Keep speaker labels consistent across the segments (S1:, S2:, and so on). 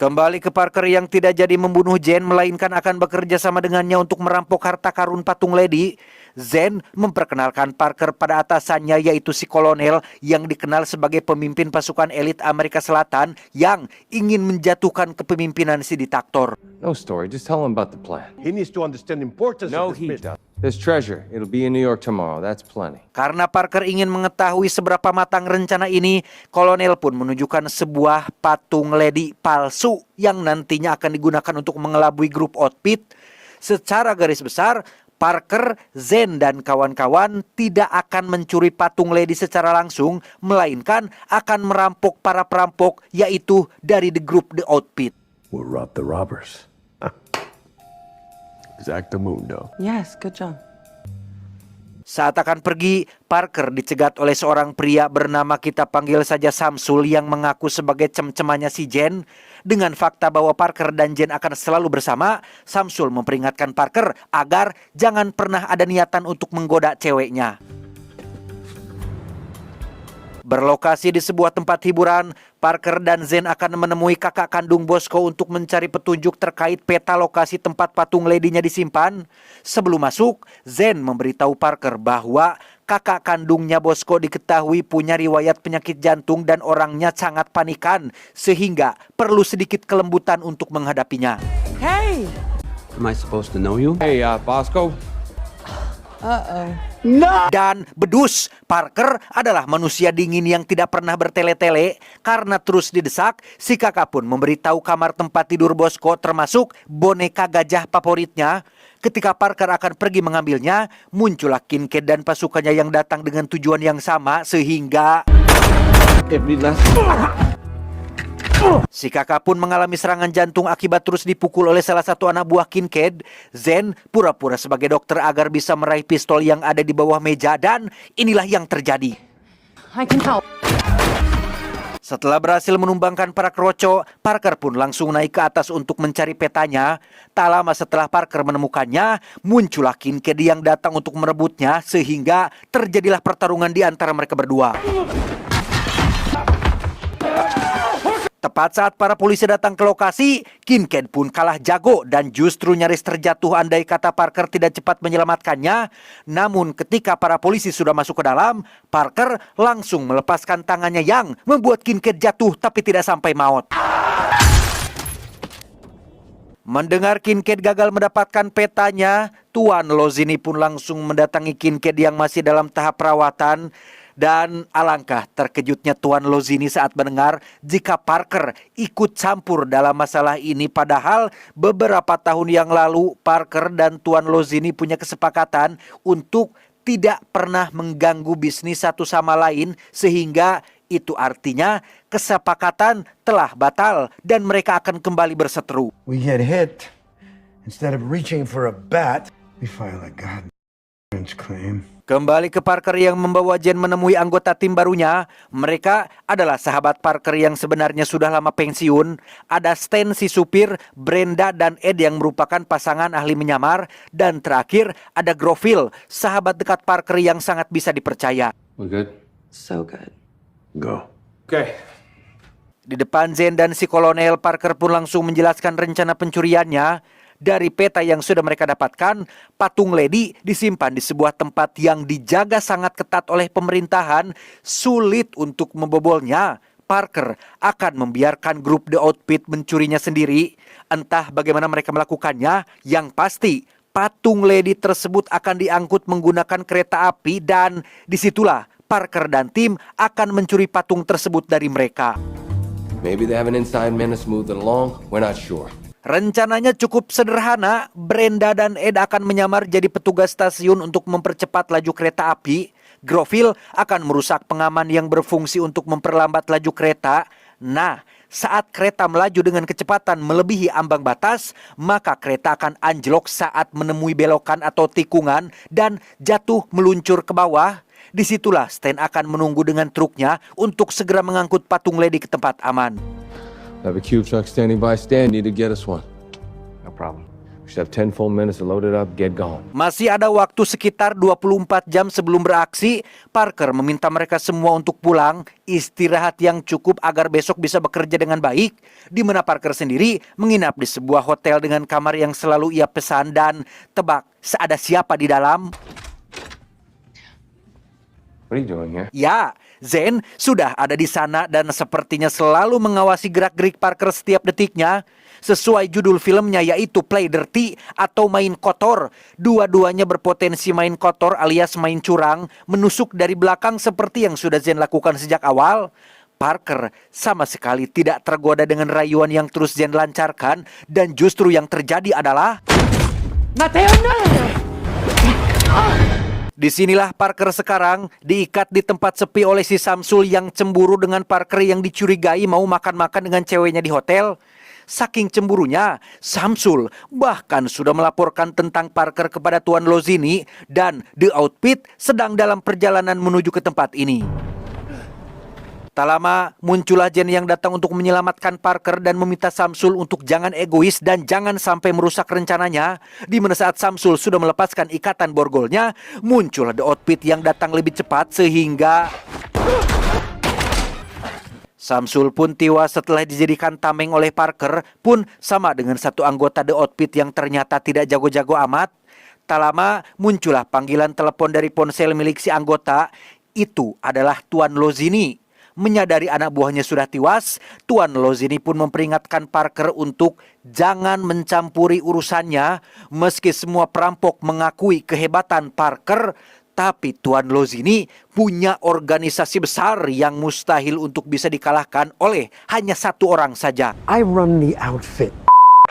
S1: Kembali ke Parker yang tidak jadi membunuh Jen, melainkan akan bekerja sama dengannya untuk merampok harta karun patung Lady. Zen memperkenalkan Parker pada atasannya, yaitu si kolonel yang dikenal sebagai pemimpin pasukan elit Amerika Selatan yang ingin menjatuhkan kepemimpinan si diktator.
S2: No story, just tell him about the plan.
S3: He needs to understand the importance
S2: No,
S3: of this
S2: he
S3: mission.
S2: doesn't. There's treasure. It'll be in New York tomorrow. That's plenty.
S1: Karena Parker ingin mengetahui seberapa matang rencana ini, kolonel pun menunjukkan sebuah patung Lady palsu yang nantinya akan digunakan untuk mengelabui grup Outfit. Secara garis besar, Parker, Zen, dan kawan-kawan tidak akan mencuri patung Lady secara langsung, melainkan akan merampok para perampok, yaitu dari the group The Outfit.
S3: We'll rob the robbers. Exactamundo.
S4: Yes, good job.
S1: Saat akan pergi, Parker dicegat oleh seorang pria bernama, kita panggil saja Samsul, yang mengaku sebagai cem-cemannya si Jen. Dengan fakta bahwa Parker dan Jen akan selalu bersama, Samsul memperingatkan Parker agar jangan pernah ada niatan untuk menggoda ceweknya. Berlokasi di sebuah tempat hiburan, Parker dan Zen akan menemui kakak kandung Bosco untuk mencari petunjuk terkait peta lokasi tempat patung Lady-nya disimpan. Sebelum masuk, Zen memberitahu Parker bahwa kakak kandungnya Bosco diketahui punya riwayat penyakit jantung dan orangnya sangat panikan, sehingga perlu sedikit kelembutan untuk menghadapinya.
S4: Hey!
S5: Am I supposed to know you?
S2: Hey, Bosco.
S1: Dan bedus, Parker adalah manusia dingin yang tidak pernah bertele-tele. Karena terus didesak, si kakak pun memberitahu kamar tempat tidur Bosco termasuk boneka gajah favoritnya. Ketika Parker akan pergi mengambilnya, muncullah Kincaid dan pasukannya yang datang dengan tujuan yang sama, sehingga si kakak pun mengalami serangan jantung akibat terus dipukul oleh salah satu anak buah Kincaid. Zen pura-pura sebagai dokter agar bisa meraih pistol yang ada di bawah meja, dan inilah yang terjadi.
S4: I can help.
S1: Setelah berhasil menumbangkan para kroco, Parker pun langsung naik ke atas untuk mencari petanya. Tak lama setelah Parker menemukannya, muncullah Kincaid yang datang untuk merebutnya, sehingga terjadilah pertarungan di antara mereka berdua. Tepat saat para polisi datang ke lokasi, Kincaid pun kalah jago dan justru nyaris terjatuh andai kata Parker tidak cepat menyelamatkannya. Namun ketika para polisi sudah masuk ke dalam, Parker langsung melepaskan tangannya yang membuat Kincaid jatuh tapi tidak sampai maut. Mendengar Kincaid gagal mendapatkan petanya, Tuan Lozini pun langsung mendatangi Kincaid yang masih dalam tahap perawatan. Dan alangkah terkejutnya Tuan Lozini saat mendengar jika Parker ikut campur dalam masalah ini. Padahal beberapa tahun yang lalu Parker dan Tuan Lozini punya kesepakatan untuk tidak pernah mengganggu bisnis satu sama lain, sehingga itu artinya kesepakatan telah batal dan mereka akan kembali berseteru.
S6: We get hit. Instead of reaching for a bat, we file a goddamn claim.
S1: Kembali ke Parker yang membawa Jen menemui anggota tim barunya. Mereka adalah sahabat Parker yang sebenarnya sudah lama pensiun. Ada Stan si supir, Brenda dan Ed yang merupakan pasangan ahli menyamar. Dan terakhir ada Groville, sahabat dekat Parker yang sangat bisa dipercaya.
S2: We good?
S4: So good.
S3: Go.
S2: Okay.
S1: Di depan Zen dan si kolonel, Parker pun langsung menjelaskan rencana pencuriannya. Dari peta yang sudah mereka dapatkan, patung Lady disimpan di sebuah tempat yang dijaga sangat ketat oleh pemerintahan. Sulit untuk membobolnya. Parker akan membiarkan grup The Outfit mencurinya sendiri. Entah bagaimana mereka melakukannya, yang pasti patung Lady tersebut akan diangkut menggunakan kereta api, dan disitulah Parker dan tim akan mencuri patung tersebut dari mereka.
S2: Maybe they have an inside man to smooth it along. We're not sure.
S1: Rencananya cukup sederhana. Brenda dan Ed akan menyamar jadi petugas stasiun untuk mempercepat laju kereta api. Groville akan merusak pengaman yang berfungsi untuk memperlambat laju kereta. Nah, saat kereta melaju dengan kecepatan melebihi ambang batas, maka kereta akan anjlok saat menemui belokan atau tikungan dan jatuh meluncur ke bawah. Disitulah Stan akan menunggu dengan truknya untuk segera mengangkut patung Lady ke tempat aman.
S2: I have a cube truck standing by. Stan, need to get us one.
S3: No problem.
S2: Just have 10 full minutes to load it up, get gone.
S1: Masih ada waktu sekitar 24 jam sebelum beraksi. Parker meminta mereka semua untuk pulang, istirahat yang cukup agar besok bisa bekerja dengan baik. Di mana Parker sendiri menginap di sebuah hotel dengan kamar yang selalu ia pesan dan tebak, seada siapa di dalam?
S2: What are you doing here?
S1: Ya, Zane sudah ada di sana dan sepertinya selalu mengawasi gerak-gerik Parker setiap detiknya. Sesuai judul filmnya yaitu Play Dirty atau main kotor. Dua-duanya berpotensi main kotor alias main curang, menusuk dari belakang seperti yang sudah Zane lakukan sejak awal. Parker sama sekali tidak tergoda dengan rayuan yang terus Zane lancarkan dan justru yang terjadi adalah
S4: Mateo, no!
S1: disinilah Parker sekarang diikat di tempat sepi oleh si Samsul yang cemburu dengan Parker yang dicurigai mau makan-makan dengan ceweknya di hotel. Saking cemburunya, Samsul bahkan sudah melaporkan tentang Parker kepada Tuan Lozini dan The Outfit sedang dalam perjalanan menuju ke tempat ini. Tak lama, muncullah Jen yang datang untuk menyelamatkan Parker dan meminta Samsul untuk jangan egois dan jangan sampai merusak rencananya. Di mana saat Samsul sudah melepaskan ikatan borgolnya, muncullah The Outfit yang datang lebih cepat sehingga Samsul pun tewas setelah dijadikan tameng oleh Parker, pun sama dengan satu anggota The Outfit yang ternyata tidak jago-jago amat. Tak lama, muncullah panggilan telepon dari ponsel milik si anggota. Itu adalah Tuan Lozini. Menyadari anak buahnya sudah tewas, Tuan Lozini pun memperingatkan Parker untuk jangan mencampuri urusannya. Meski semua perampok mengakui kehebatan Parker, tapi Tuan Lozini punya organisasi besar yang mustahil untuk bisa dikalahkan oleh hanya satu orang saja.
S6: I run the outfit.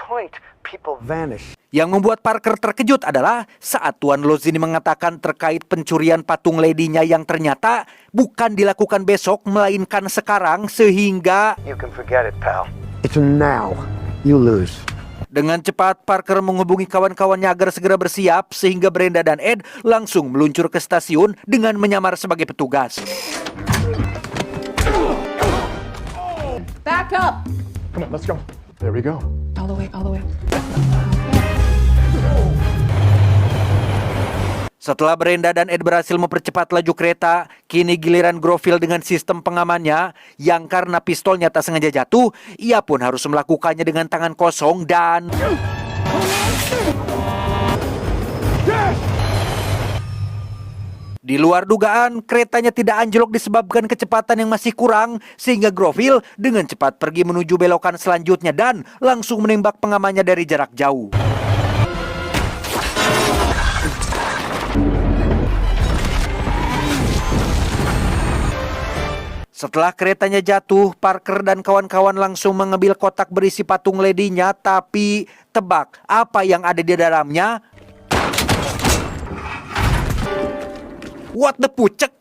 S6: Point, people vanish.
S1: Yang membuat Parker terkejut adalah saat Tuan Lozini mengatakan terkait pencurian patung lady-nya yang ternyata bukan dilakukan besok melainkan sekarang sehingga
S6: You can forget it, pal. It's now. You lose.
S1: dengan cepat Parker menghubungi kawan-kawannya agar segera bersiap sehingga Brenda dan Ed langsung meluncur ke stasiun dengan menyamar sebagai petugas.
S4: Back up!
S3: Come on, let's go. There we go.
S4: All the way, all the way.
S1: Setelah Brenda dan Ed berhasil mempercepat laju kereta, kini giliran Groville dengan sistem pengamannya yang karena pistolnya tak sengaja jatuh, ia pun harus melakukannya dengan tangan kosong dan di luar dugaan, keretanya tidak anjlok disebabkan kecepatan yang masih kurang, sehingga Groville dengan cepat pergi menuju belokan selanjutnya dan langsung menembak pengamannya dari jarak jauh. Setelah keretanya jatuh, Parker dan kawan-kawan langsung mengambil kotak berisi patung lady-nya, tapi tebak apa yang ada di dalamnya? What the pucek?